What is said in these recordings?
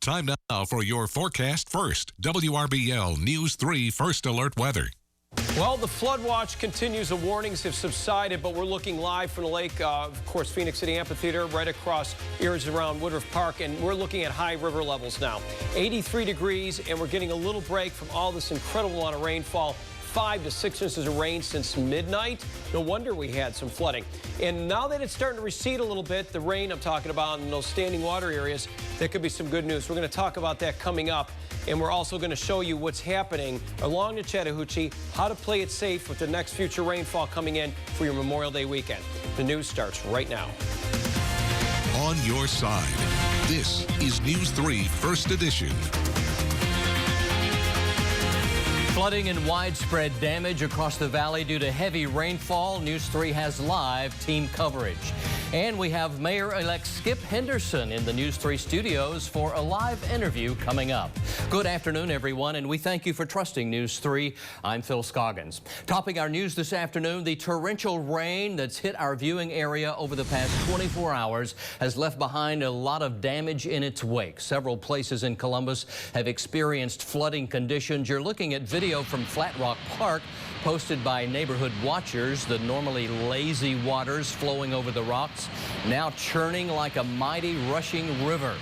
Time now for your forecast first. WRBL News 3 First Alert Weather. Well, the flood watch continues. The warnings have subsided, but we're looking live from the lake, of course, Phoenix City Amphitheater, right across areas around Woodruff Park, and we're looking at high river levels now. 83 degrees, and we're getting a little break from all this incredible amount of rainfall. 5 to 6 inches of rain since midnight. No wonder we had some flooding. And now that it's starting to recede a little bit, the rain I'm talking about in those standing water areas, that could be some good news. We're going to talk about that coming up. And we're also going to show you what's happening along the Chattahoochee, how to play it safe with the next future rainfall coming in for your Memorial Day weekend. The news starts right now. On your side, this is News 3 First Edition. Flooding and widespread damage across the valley due to heavy rainfall. News 3 has live team coverage. And we have Mayor-elect Skip Henderson in the News 3 studios for a live interview coming up. Good afternoon, everyone, and we thank you for trusting News 3. I'm Phil Scoggins. Topping our news this afternoon, the torrential rain that's hit our viewing area over the past 24 hours has left behind a lot of damage in its wake. Several places in Columbus have experienced flooding conditions. You're looking at video from Flat Rock Park posted by neighborhood watchers. The normally lazy waters flowing over the rocks now churning like a mighty rushing river.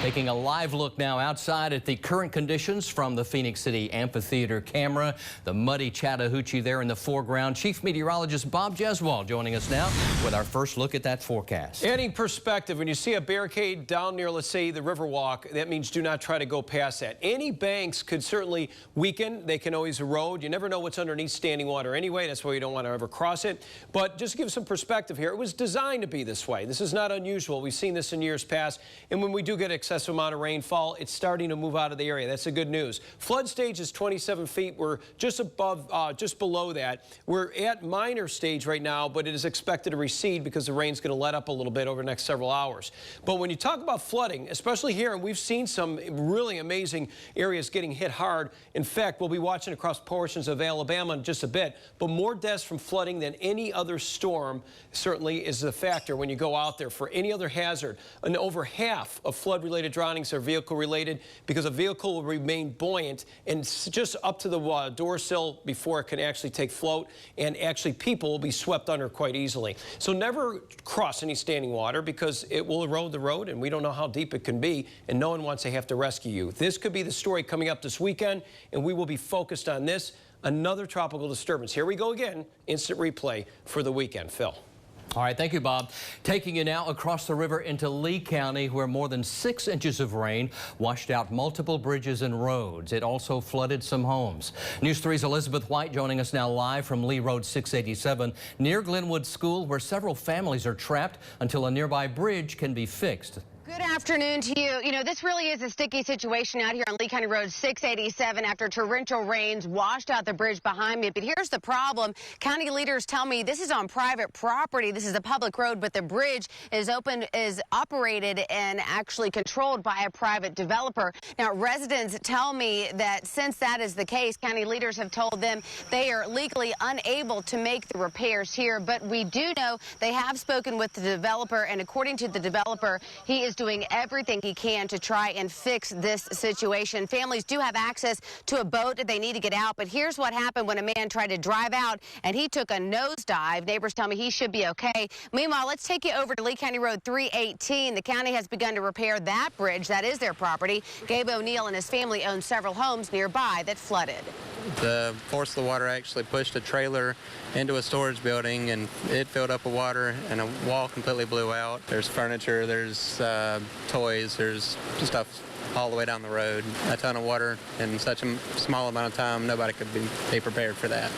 Taking a live look now outside at the current conditions from the Phoenix City Amphitheater camera. The muddy Chattahoochee there in the foreground. Chief Meteorologist Bob Jeswald joining us now with our first look at that forecast. Adding perspective, when you see a barricade down near, let's say, the Riverwalk, that means do not try to go past that. Any banks could certainly weaken. They can always erode. You never know what's underneath standing water anyway. That's why you don't want to ever cross it. But just to give some perspective here, it was designed to be this way. This is not unusual. We've seen this in years past. And when we do get excessive amount of rainfall, it's starting to move out of the area. That's the good news. Flood stage is 27 feet. We're just below that. We're at minor stage right now, but it is expected to recede because the rain's going to let up a little bit over the next several hours. But when you talk about flooding, especially here, and we've seen some really amazing areas getting hit hard. In fact, we'll be watching across portions of Alabama in just a bit, but more deaths from flooding than any other storm certainly is a factor when you go out there for any other hazard. And over half of flood-related drownings are vehicle-related because a vehicle will remain buoyant and just up to the door sill before it can actually take float, and actually people will be swept under quite easily. So never cross any standing water because it will erode the road, and we don't know how deep it can be, and no one wants to have to rescue you. This could be the story coming up this weekend, and we will be focused on this. Another tropical disturbance. Here we go again. Instant replay for the weekend. Phil. All right, thank you, Bob. Taking you now across the river into Lee County, where more than 6 inches of rain washed out multiple bridges and roads. It also flooded some homes. News 3's Elizabeth White joining us now live from Lee Road 687 near Glenwood School, where several families are trapped until a nearby bridge can be fixed. Good afternoon to you. You know, this really is a sticky situation out here on Lee County Road 687 after torrential rains washed out the bridge behind me. But here's the problem. County leaders tell me this is on private property. This is a public road, but the bridge is operated and actually controlled by a private developer. Now, residents tell me that since that is the case, county leaders have told them they are legally unable to make the repairs here. But we do know they have spoken with the developer, and according to the developer, he is doing everything he can to try and fix this situation. Families do have access to a boat if they need to get out, but here's what happened when a man tried to drive out and he took a nosedive. Neighbors tell me he should be okay. Meanwhile, let's take you over to Lee County Road 318. The county has begun to repair that bridge. That is their property. Gabe O'Neill and his family own several homes nearby that flooded. The force of the water actually pushed a trailer into a storage building, and it filled up with water, and a wall completely blew out. There's furniture, there's toys, there's stuff all the way down the road. A ton of water in such a small amount of time, nobody could be prepared for that.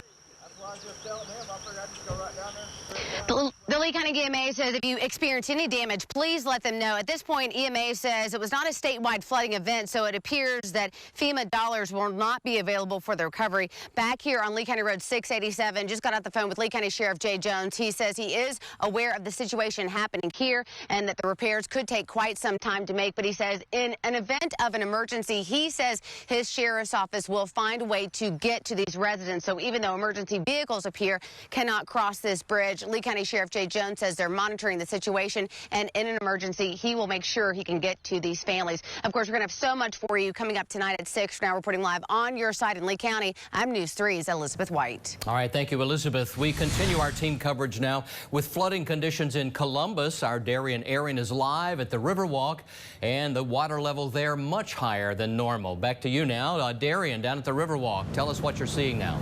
The Lee County EMA says if you experience any damage, please let them know. At this point, EMA says it was not a statewide flooding event, so it appears that FEMA dollars will not be available for the recovery. Back here on Lee County Road 687, just got off the phone with Lee County Sheriff Jay Jones. He says he is aware of the situation happening here and that the repairs could take quite some time to make. But he says in an event of an emergency, he says his sheriff's office will find a way to get to these residents. So even though emergency vehicles up here cannot cross this bridge, Lee County Sheriff Jay J. Jones says they're monitoring the situation, and in an emergency, he will make sure he can get to these families. Of course, we're going to have so much for you coming up tonight at 6. Now reporting live on your side in Lee County, I'm News 3's Elizabeth White. All right, thank you, Elizabeth. We continue our team coverage now with flooding conditions in Columbus. Our Darian Aaron is live at the Riverwalk, and the water level there much higher than normal. Back to you now, Darian, down at the Riverwalk. Tell us what you're seeing now.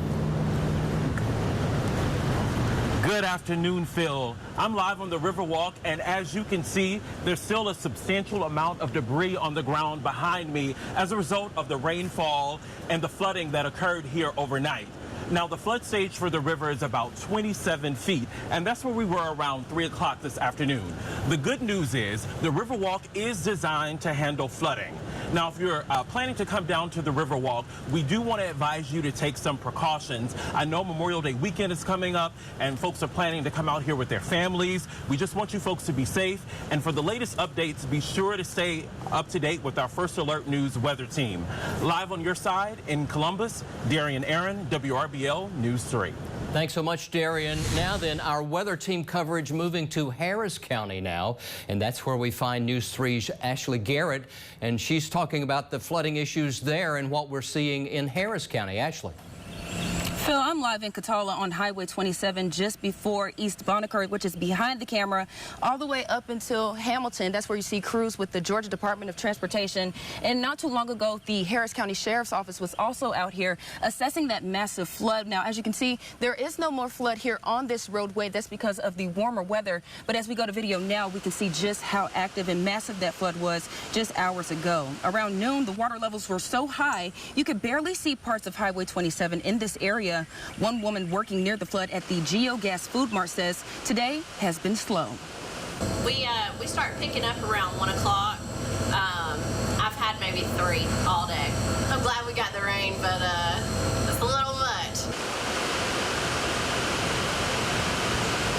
Good afternoon, Phil. I'm live on the Riverwalk, and as you can see, there's still a substantial amount of debris on the ground behind me as a result of the rainfall and the flooding that occurred here overnight. Now, the flood stage for the river is about 27 feet, and that's where we were around 3 o'clock this afternoon. The good news is the Riverwalk is designed to handle flooding. Now, if you're planning to come down to the Riverwalk, we do want to advise you to take some precautions. I know Memorial Day weekend is coming up, and folks are planning to come out here with their families. We just want you folks to be safe, and for the latest updates, be sure to stay up to date with our First Alert News weather team. Live on your side in Columbus, Darian Aaron, WRBL News 3. Thanks so much, Darian. Now then, our weather team coverage moving to Harris County now, and that's where we find News 3's Ashley Garrett, and she's talking about the flooding issues there and what we're seeing in Harris County. Ashley. Phil, I'm live in Catala on Highway 27 just before East Bonacore, which is behind the camera, all the way up until Hamilton. That's where you see crews with the Georgia Department of Transportation. And not too long ago, the Harris County Sheriff's Office was also out here assessing that massive flood. Now, as you can see, there is no more flood here on this roadway. That's because of the warmer weather. But as we go to video now, we can see just how active and massive that flood was just hours ago. Around noon, the water levels were so high, you could barely see parts of Highway 27 in this area. One woman working near the flood at the Geogas Food Mart says today has been slow. We start picking up around 1 o'clock. I've had maybe 3 all day. I'm glad we got the rain, but it's a little much.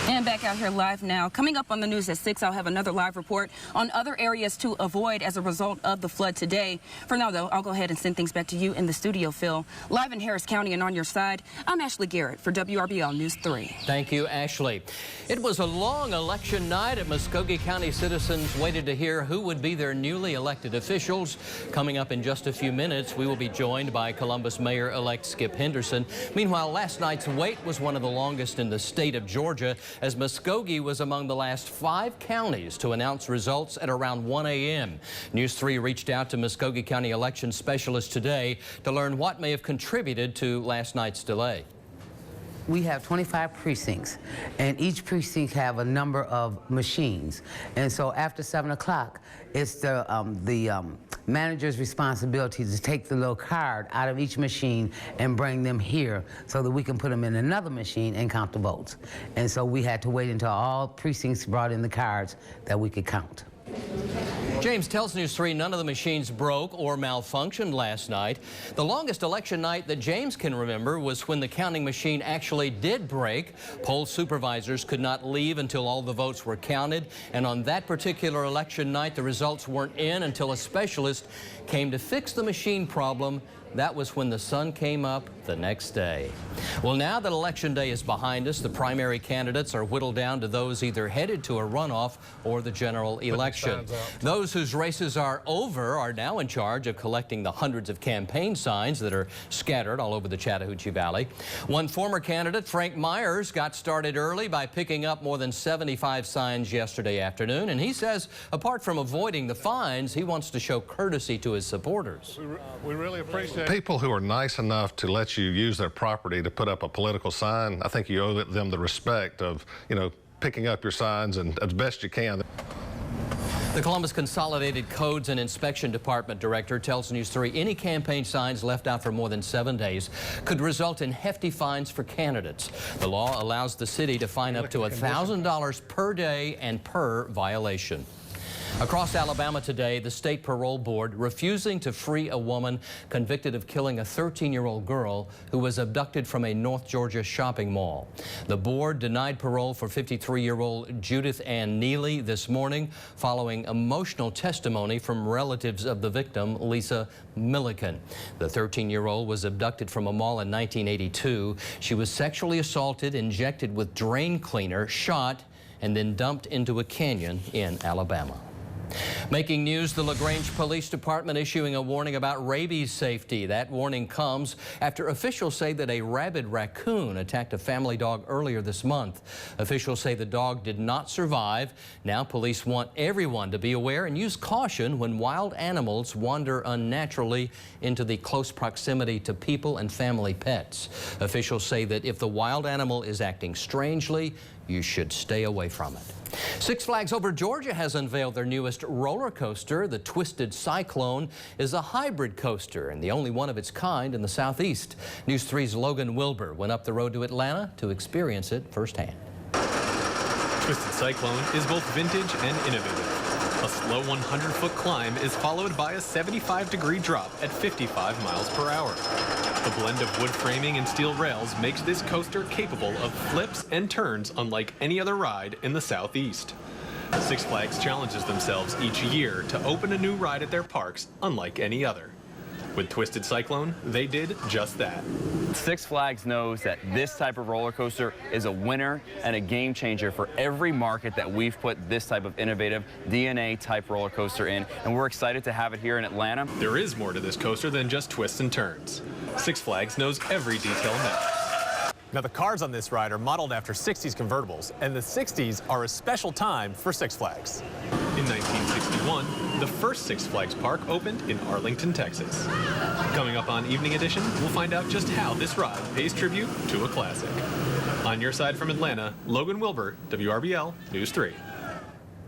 And back out here live now. Coming up on the news at 6, I'll have another live report on other areas to avoid as a result of the flood today. For now, though, I'll go ahead and send things back to you in the studio, Phil. Live in Harris County and on your side, I'm Ashley Garrett for WRBL News 3. Thank you, Ashley. It was a long election night at Muskogee County. Citizens waited to hear who would be their newly elected officials. Coming up in just a few minutes, we will be joined by Columbus Mayor-elect Skip Henderson. Meanwhile, last night's wait was one of the longest in the state of Georgia, as Muskogee was among the last 5 counties to announce results at around 1 a.m. News 3 reached out to Muskogee County election specialists today to learn what may have contributed to last night's delay. We have 25 precincts, and each precinct have a number of machines. And so after 7 o'clock, it's the manager's responsibility to take the little card out of each machine and bring them here so that we can put them in another machine and count the votes. And so we had to wait until all precincts brought in the cards that we could count. James tells News 3 none of the machines broke or malfunctioned last night. The longest election night that James can remember was when the counting machine actually did break. Poll supervisors could not leave until all the votes were counted. And on that particular election night, the results weren't in until a specialist came to fix the machine problem. That was when the sun came up the next day. Well, now that Election Day is behind us, the primary candidates are whittled down to those either headed to a runoff or the general election. Those whose races are over are now in charge of collecting the hundreds of campaign signs that are scattered all over the Chattahoochee Valley. One former candidate, Frank Myers, got started early by picking up more than 75 signs yesterday afternoon, and he says apart from avoiding the fines, he wants to show courtesy to his supporters. We really appreciate people who are nice enough to let you use their property to put up a political sign. I think you owe them the respect of, picking up your signs and as best you can. The Columbus Consolidated Codes and Inspection Department director tells News 3 any campaign signs left out for more than 7 days could result in hefty fines for candidates. The law allows the city to fine up to $1,000 per day and per violation. Across Alabama today, the state parole board refusing to free a woman convicted of killing a 13-year-old girl who was abducted from a North Georgia shopping mall. The board denied parole for 53-year-old Judith Ann Neely this morning following emotional testimony from relatives of the victim, Lisa Milliken. The 13-year-old was abducted from a mall in 1982. She was sexually assaulted, injected with drain cleaner, shot, and then dumped into a canyon in Alabama. Making news, the LaGrange Police Department issuing a warning about rabies safety. That warning comes after officials say that a rabid raccoon attacked a family dog earlier this month. Officials say the dog did not survive. Now police want everyone to be aware and use caution when wild animals wander unnaturally into the close proximity to people and family pets. Officials say that if the wild animal is acting strangely, you should stay away from it. Six Flags Over Georgia has unveiled their newest roller coaster. The Twisted Cyclone is a hybrid coaster and the only one of its kind in the Southeast. News 3's Logan Wilbur went up the road to Atlanta to experience it firsthand. Twisted Cyclone is both vintage and innovative. A slow 100-foot climb is followed by a 75-degree drop at 55 miles per hour. The blend of wood framing and steel rails makes this coaster capable of flips and turns unlike any other ride in the Southeast. Six Flags challenges themselves each year to open a new ride at their parks unlike any other. With Twisted Cyclone, they did just that. Six Flags knows that this type of roller coaster is a winner and a game changer for every market that we've put this type of innovative DNA type roller coaster in, and we're excited to have it here in Atlanta. There is more to this coaster than just twists and turns. Six Flags knows every detail now. Now, the cars on this ride are modeled after 60s convertibles, and the 60s are a special time for Six Flags. In 1961, the first Six Flags park opened in Arlington, Texas. Coming up on Evening Edition, we'll find out just how this ride pays tribute to a classic. On your side from Atlanta, Logan Wilbur, WRBL News 3.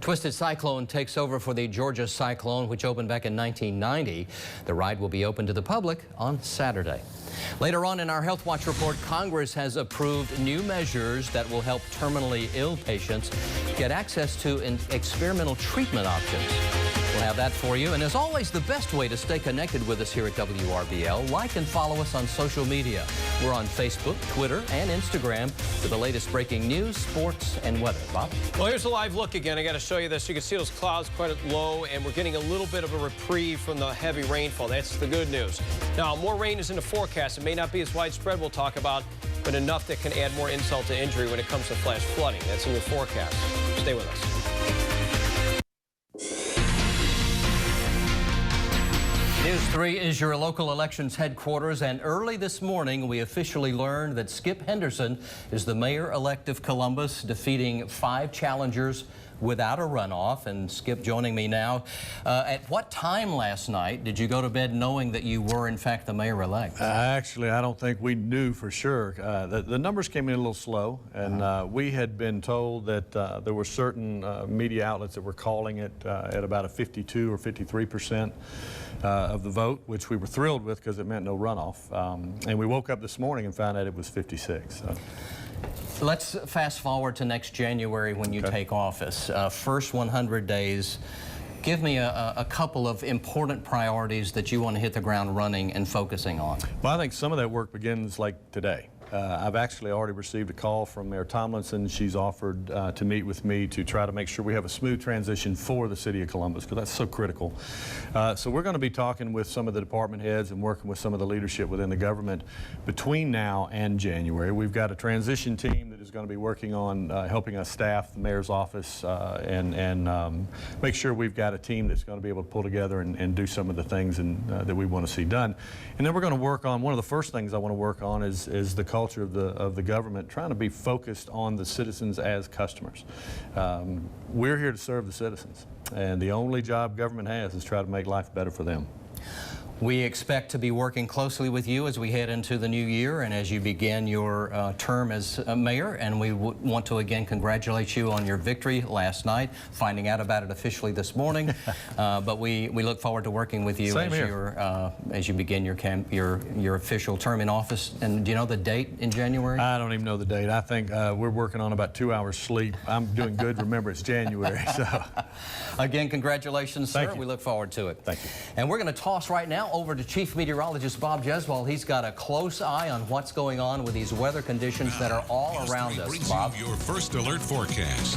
Twisted Cyclone takes over for the Georgia Cyclone, which opened back in 1990. The ride will be open to the public on Saturday. Later on in our Health Watch report, Congress has approved new measures that will help terminally ill patients get access to experimental treatment options. We'll have that for you. And as always, the best way to stay connected with us here at WRBL, like and follow us on social media. We're on Facebook, Twitter, and Instagram for the latest breaking news, sports, and weather. Bob? Well, here's a live look again. I got to show you this. You can see those clouds quite low, and we're getting a little bit of a reprieve from the heavy rainfall. That's the good news. Now, more rain is in the forecast. It may not be as widespread, we'll talk about, but enough that can add more insult to injury when it comes to flash flooding. That's in the forecast. Stay with us. News 3 is your local elections headquarters, and early this morning we officially learned that Skip Henderson is the mayor-elect of Columbus, defeating 5 challengers without a runoff. And Skip joining me now. At what time last night did you go to bed knowing that you were in fact the mayor-elect? Actually, I don't think we knew for sure. The numbers came in a little slow, and we had been told that there were certain media outlets that were calling it at about a 52 or 53% of the vote, which we were thrilled with because it meant no runoff. And we woke up this morning and found out it was 56. So. Let's fast forward to next January when you take office. First 100 days, give me a couple of important priorities that you want to hit the ground running and focusing on. Well, I think some of that work begins like today. I've actually already received a call from Mayor Tomlinson. She's offered to meet with me to try to make sure we have a smooth transition for the city of Columbus, because that's so critical. So we're going to be talking with some of the department heads and working with some of the leadership within the government between now and January. We've got a transition team that is going to be working on helping us staff the mayor's office and make sure we've got a team that's going to be able to pull together and do some of the things that we want to see done. And then we're going to work on, one of the first things I want to work on is the culture of the government, trying to be focused on the citizens as customers. We're here to serve the citizens, and the only job government has is try to make life better for them. We expect to be working closely with you as we head into the new year and as you begin your term as mayor. And we want to again congratulate you on your victory last night, finding out about it officially this morning. But we look forward to working with you as you begin your official term in office. And do you know the date in January? I don't even know the date. I think we're working on about 2 hours sleep. I'm doing good. Remember, it's January. So again, congratulations, sir. Thank you. We look forward to it. Thank you. And we're going to toss right now over to Chief Meteorologist Bob Jeswell. He's got a close eye on what's going on with these weather conditions that are all around us. Bob, your first alert forecast.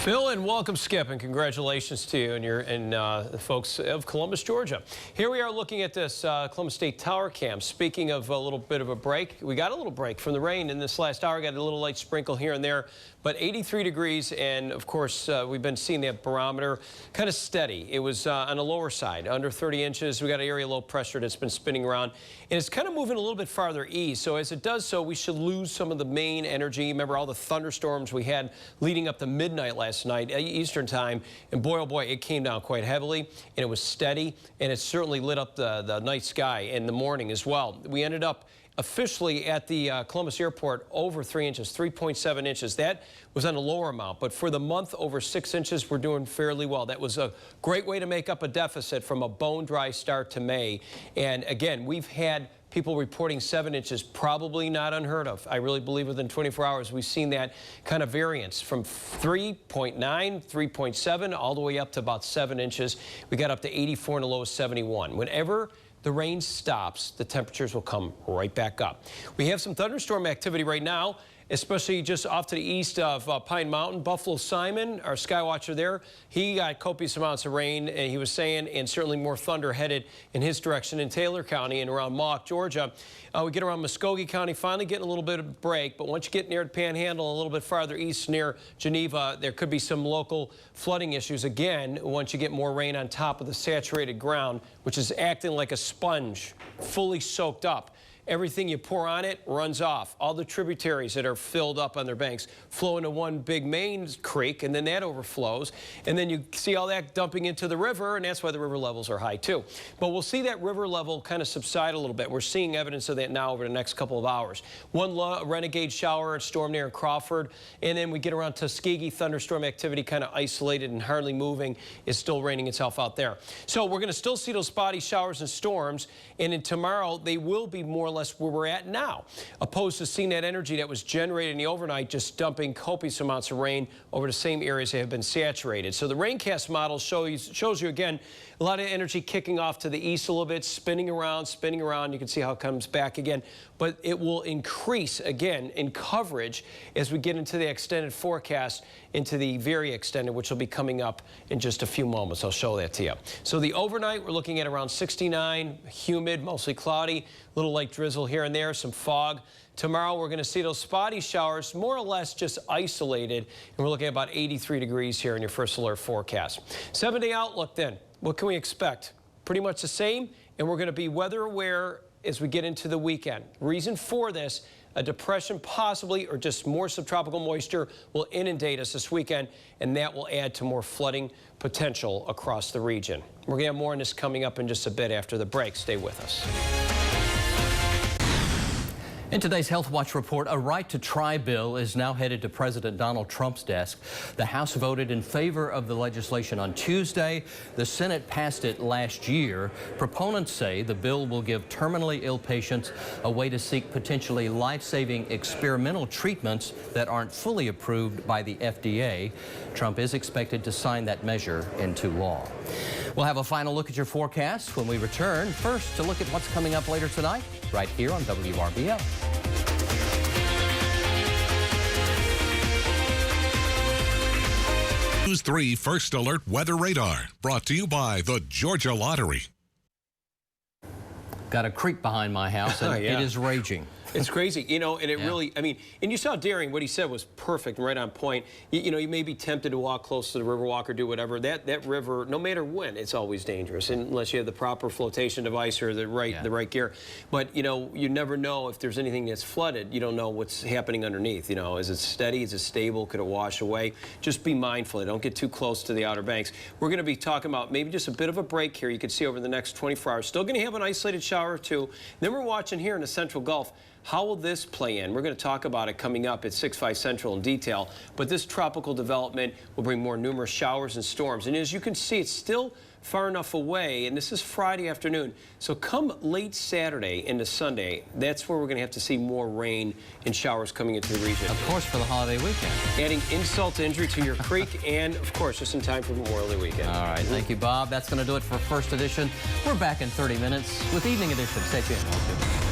Phil, and welcome, Skip, and congratulations to you and the folks of Columbus, Georgia. Here we are looking at this Columbus State Tower Cam. Speaking of a little bit of a break, we got a little break from the rain in this last hour. Got a little light sprinkle here and there, but 83 degrees, and of course we've been seeing that barometer kind of steady. It was on the lower side, under 30 inches. We got an area low pressure that's been spinning around, and it's kind of moving a little bit farther east. So as it does so, we should lose some of the main energy. Remember all the thunderstorms we had leading up to midnight last night Eastern time, and boy, oh boy, it came down quite heavily, and it was steady, and it certainly lit up the night sky in the morning as well. We ended up officially at the Columbus Airport over 3 inches, 3.7 inches. That was on a lower amount, but for the month over 6 inches, we're doing fairly well. That was a great way to make up a deficit from a bone dry start to May. And again, we've had people reporting 7 inches, probably not unheard of. I really believe within 24 hours we've seen that kind of variance from 3.9, 3.7 all the way up to about 7 inches. We got up to 84 and a low of 71. Whenever the rain stops, the temperatures will come right back up. We have some thunderstorm activity right now, especially just off to the east of Pine Mountain. Buffalo Simon, our sky watcher there, he got copious amounts of rain, and he was saying, and certainly more thunder headed in his direction in Taylor County and around Mock, Georgia. We get around Muskogee County, finally getting a little bit of a break, but once you get near the Panhandle, a little bit farther east near Geneva, there could be some local flooding issues again once you get more rain on top of the saturated ground, which is acting like a sponge, fully soaked up. Everything you pour on it runs off. All the tributaries that are filled up on their banks flow into one big main creek, and then that overflows. And then you see all that dumping into the river, and that's why the river levels are high, too. But we'll see that river level kind of subside a little bit. We're seeing evidence of that now over the next couple of hours. One renegade shower and storm near Crawford, and then we get around Tuskegee. Thunderstorm activity kind of isolated and hardly moving. It's still raining itself out there. So we're going to still see those spotty showers and storms, and then tomorrow they will be more or less where we're at now, opposed to seeing that energy that was generated in the overnight just dumping copious amounts of rain over the same areas that have been saturated. So the raincast model shows you again a lot of energy kicking off to the east a little bit, spinning around. You can see how it comes back again, but it will increase again in coverage as we get into the extended forecast, into the very extended, which will be coming up in just a few moments. I'll show that to you. So the overnight, we're looking at around 69, humid, mostly cloudy, little light drizzle here and there, some fog. Tomorrow, we're going to see those spotty showers, more or less just isolated, and we're looking at about 83 degrees here in your first alert forecast. 7-day outlook then. What can we expect? Pretty much the same, and we're going to be weather aware as we get into the weekend. Reason for this, a depression possibly, or just more subtropical moisture will inundate us this weekend, and that will add to more flooding potential across the region. We're going to have more on this coming up in just a bit after the break. Stay with us. In today's Health Watch report, a right to try bill is now headed to President Donald Trump's desk. The House voted in favor of the legislation on Tuesday. The Senate passed it last year. Proponents say the bill will give terminally ill patients a way to seek potentially life-saving experimental treatments that aren't fully approved by the FDA. Trump is expected to sign that measure into law. We'll have a final look at your forecast when we return. First, to look at what's coming up later tonight, right here on WRBL. News 3 First Alert Weather Radar, brought to you by the Georgia Lottery. Got a creek behind my house, and yeah. It is raging. It's crazy, you know, and it really, I mean, and you saw Daring, what he said was perfect and right on point. You know, you may be tempted to walk close to the Riverwalk or do whatever. That river, no matter when, it's always dangerous, unless you have the proper flotation device or the right gear. But, you know, you never know if there's anything that's flooded. You don't know what's happening underneath. You know, is it steady? Is it stable? Could it wash away? Just be mindful. Don't get too close to the Outer Banks. We're going to be talking about maybe just a bit of a break here. You can see over the next 24 hours. Still going to have an isolated shower or two. Then we're watching here in the Central Gulf. How will this play in? We're going to talk about it coming up at 6/5 Central in detail. But this tropical development will bring more numerous showers and storms. And as you can see, it's still far enough away, and this is Friday afternoon. So come late Saturday into Sunday, that's where we're going to have to see more rain and showers coming into the region. Of course, for the holiday weekend. Adding insult to injury to your creek, and of course, just in time for Memorial Day weekend. All right, thank you, Bob. That's going to do it for First Edition. We're back in 30 minutes with Evening Edition. Stay tuned.